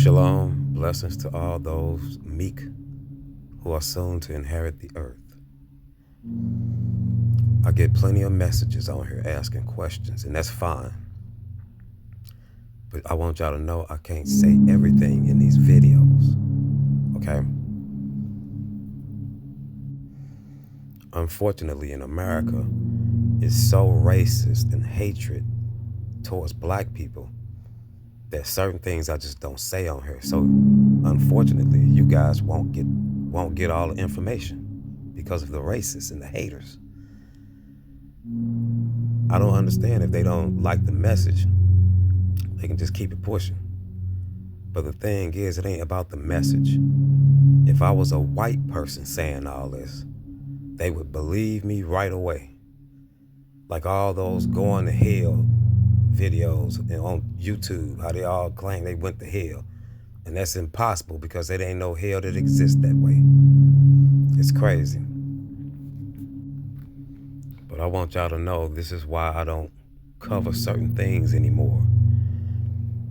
Shalom, blessings to all those meek who are soon to inherit the earth. I get plenty of messages on here asking questions, and that's fine. But I want y'all to know I can't say everything in these videos, okay? Unfortunately, in America, it's so racist and hatred towards black people that certain things I just don't say on here. So unfortunately, you guys won't get all the information because of the racists and the haters. I don't understand if they don't like the message, they can just keep it pushing. But the thing is, it ain't about the message. If I was a white person saying all this, they would believe me right away. Like all those going to hell videos on YouTube, how they all claim they went to hell. And that's impossible because there ain't no hell that exists that way. It's crazy. But I want y'all to know this is why I don't cover certain things anymore.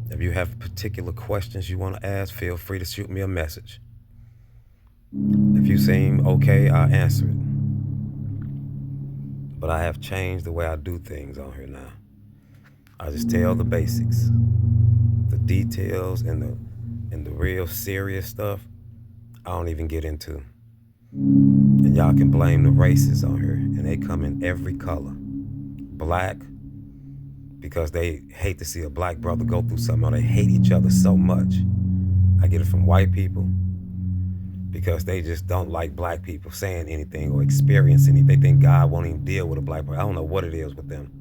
If you have particular questions you want to ask, feel free to shoot me a message. If you seem okay, I'll answer it. But I have changed the way I do things on here now. I just tell the basics. The details and the real serious stuff, I don't even get into. And y'all can blame the racists on here, and they come in every color. Black, because they hate to see a black brother go through something, or they hate each other so much. I get it from white people, because they just don't like black people saying anything or experiencing anything. They think God won't even deal with a black person. I don't know what it is with them.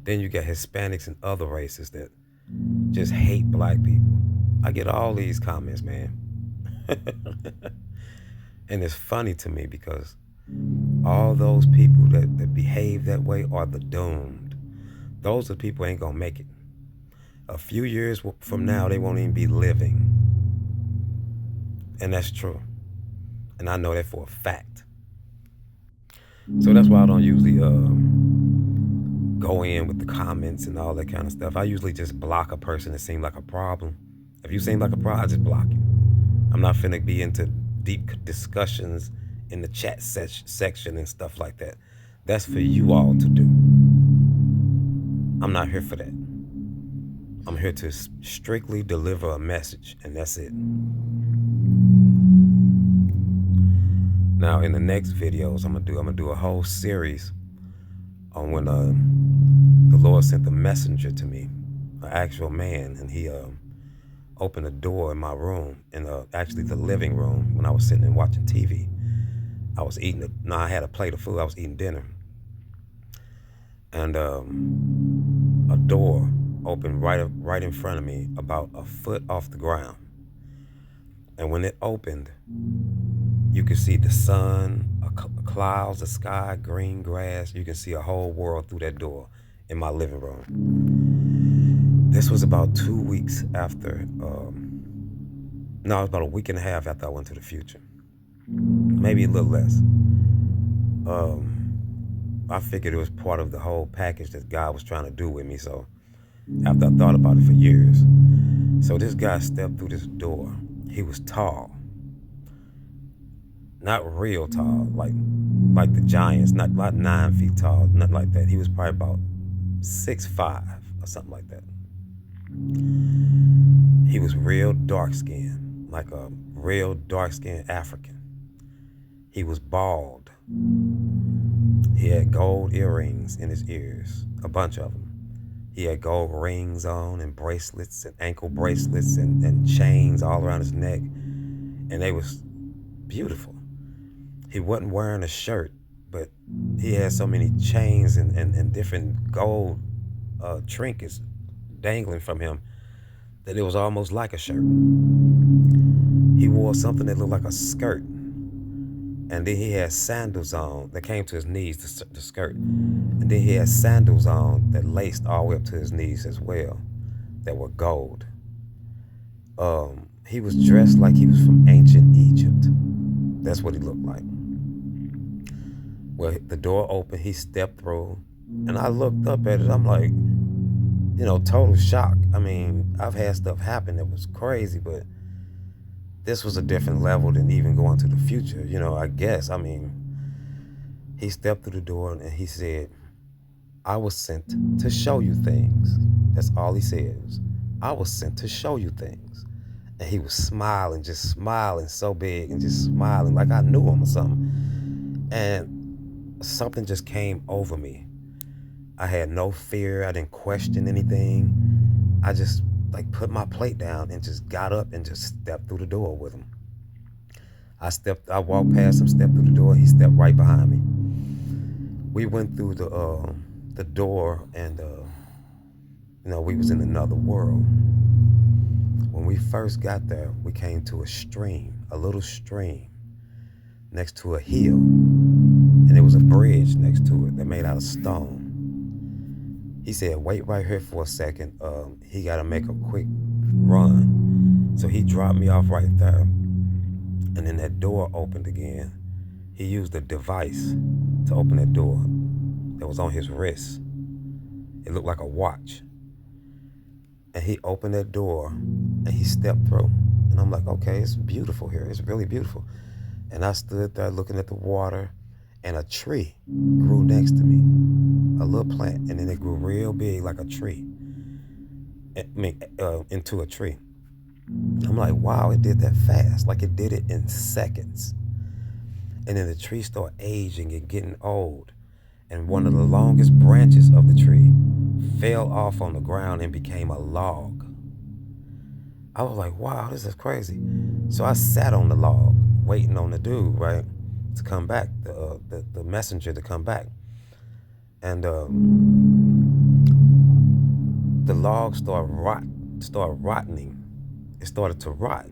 Then you got Hispanics and other races that just hate black people. I get all these comments, man. And it's funny to me because all those people that behave that way are the doomed. Those are people who ain't gonna make it. A few years from now, they won't even be living. And that's true. And I know that for a fact. So that's why I don't usually go in with the comments and all that kind of stuff. I usually just block a person that seems like a problem. If you seem like a problem, I just block you. I'm not finna be into deep discussions in the chat section and stuff like that. That's for you all to do. I'm not here for that. I'm here to strictly deliver a message, and that's it. Now, in the next videos, I'm gonna do a whole series on when the Lord sent the messenger to me, an actual man, and he opened a door in my room, in actually the living room, when I was sitting and watching TV. I was eating, I had a plate of food, I was eating dinner. And a door opened right in front of me, about a foot off the ground. And when it opened, you could see the sun, clouds, the sky, green grass. You can see a whole world through that door in my living room. This was about 2 weeks after, no, it was about a week and a half after I went to the future. Maybe a little less. I figured it was part of the whole package that God was trying to do with me. So after I thought about it for years. So this guy stepped through this door. He was tall. Not real tall, like the giants, not 9 feet tall, nothing like that. He was probably about 6'5" or something like that. He was real dark skinned, like a real dark skinned African. He was bald. He had gold earrings in his ears, a bunch of them. He had gold rings on and bracelets and ankle bracelets and chains all around his neck. And they was beautiful. He wasn't wearing a shirt, but he had so many chains and different gold trinkets dangling from him that it was almost like a shirt. He wore something that looked like a skirt. And then he had sandals on that came to his knees, the skirt. And then he had sandals on that laced all the way up to his knees as well, that were gold. He was dressed like he was from ancient Egypt. That's what he looked like. Well, the door opened, he stepped through, and I looked up at it. I'm like, total shock. I mean, I've had stuff happen that was crazy, but this was a different level than even going to the future, I guess. I mean, he stepped through the door and he said, I was sent to show you things. That's all he said. I was sent to show you things. And he was smiling, just smiling so big and just smiling like I knew him or something. And something just came over me. I had no fear. I didn't question anything. I just put my plate down and just got up and just stepped through the door with him. I walked past him, stepped through the door. He stepped right behind me. We went through the door and, we was in another world. When we first got there, we came to a little stream next to a hill, and there was a bridge next to it that made out of stone. He said, wait right here for a second. He got to make a quick run. So he dropped me off right there. And then that door opened again. He used a device to open that door that was on his wrist. It looked like a watch. And he opened that door and he stepped through. And I'm like, okay, it's beautiful here. It's really beautiful. And I stood there looking at the water, and a tree grew next to me, a little plant, and then it grew real big like a tree. Into a tree. I'm like, wow, it did that fast. Like it did it in seconds. And then the tree started aging and getting old. And one of the longest branches of the tree fell off on the ground and became a log. I was like, wow, this is crazy. So I sat on the log, waiting on the dude, right, to come back, the messenger to come back. And the log started rotting. It started to rot.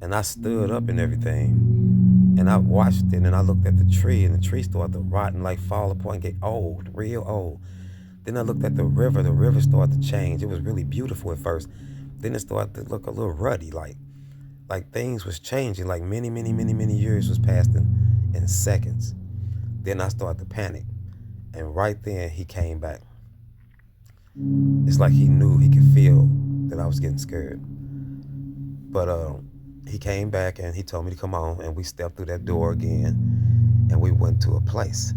And I stood up and everything, and I watched it, and I looked at the tree, and the tree started to rot and fall apart and get old, real old. Then I looked at the river started to change. It was really beautiful at first. Then it started to look a little ruddy, like things was changing, like many, many, many, many years was passed in seconds. Then I started to panic, and right then he came back. It's like he knew, he could feel that I was getting scared. But he came back and he told me to come on, and we stepped through that door again, and we went to a place.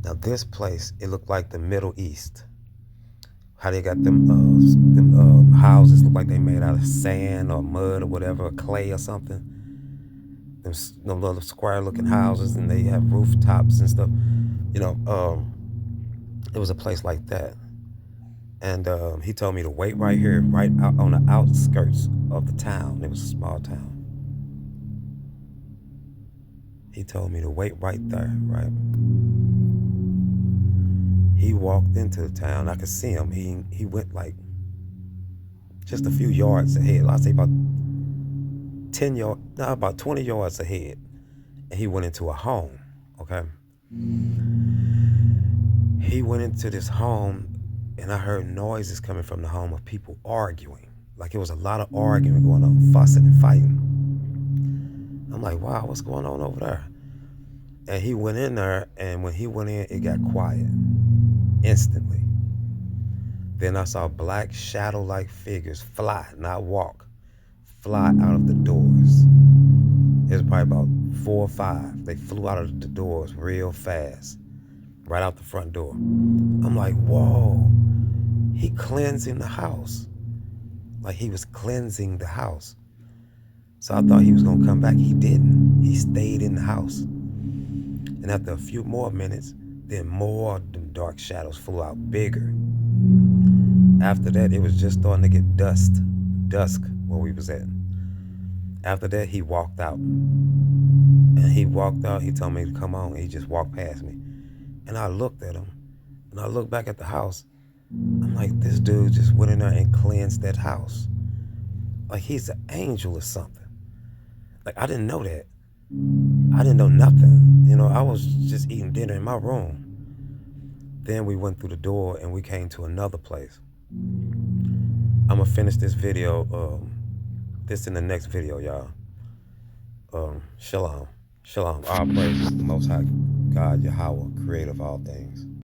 Now this place, it looked like the Middle East. How they got them houses look like they made out of sand or mud or whatever, or clay or something. Them little square-looking houses, and they have rooftops and stuff. It was a place like that. And he told me to wait right here, right out on the outskirts of the town. It was a small town. He told me to wait right there, right? He walked into the town. I could see him. He went just a few yards ahead. I'd say about 20 yards ahead. And he went into a home, okay? He went into this home, and I heard noises coming from the home of people arguing. Like it was a lot of arguing going on, fussing and fighting. I'm like, wow, what's going on over there? And he went in there, and when he went in, it got quiet instantly. Then I saw black shadow-like figures fly, not walk, fly out of the doors. It was probably about 4 or 5. They flew out of the doors real fast, right out the front door. I'm like, whoa, he cleansing the house. Like he was cleansing the house. So I thought he was gonna come back. He didn't. He stayed in the house. And after a few more minutes, then more of them dark shadows flew out, bigger. After that, it was just starting to get dusk where we was at. After that, he walked out. And he walked out, he told me to come on, and he just walked past me. And I looked at him, and I looked back at the house. I'm like, this dude just went in there and cleansed that house. Like he's an angel or something. Like I didn't know that. I didn't know nothing. I was just eating dinner in my room. Then we went through the door and we came to another place. I'm gonna finish this video, this in the next video, y'all. Shalom. Shalom. All praise to the Most High God, Yahweh, creator of all things.